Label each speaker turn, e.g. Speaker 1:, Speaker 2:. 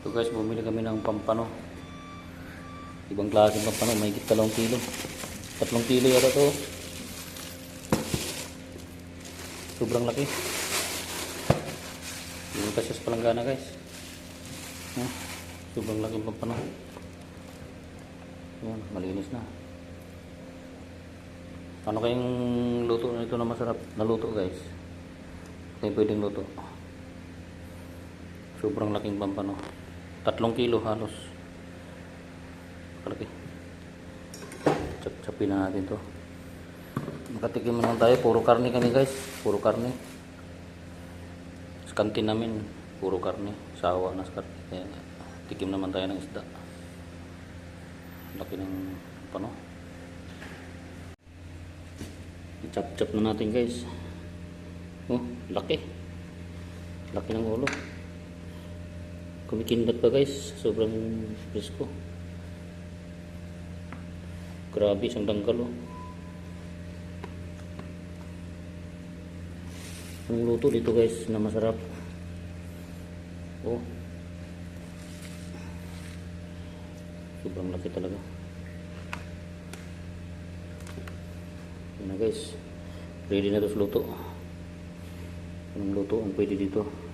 Speaker 1: So guys, bumili kami ng pampano. Ibang klase ng pampano, may 3 kilo. 3 kilo yata to. Sobrang laki. Yung kasi sa palanggana guys. Sobrang laki ng pampano. Yan, malinis na. Ano kayong luto nito na masarap na luto guys? Kayo pwedeng luto. Sobrang laking pampano. 3 kilo halos. Kalaki. Chop-chopin na natin to. Makatikim naman tayo. Puro karne kami guys. Puro karne. Sa kantin namin, puro karne. Sawa na sa karne. Kaya tikim naman tayo ng isda. Laki ng pampano. I-chop-chop na natin guys. Oh, laki. Laki ng ulo. Kumikindat pa guys. Sobrang presko. Grabe, isang dangkal oh. Ang luto dito guys na masarap. Oh. Sobrang laki talaga. Yan na guys. Ready na to sa luto. Anong luto ang pwede dito?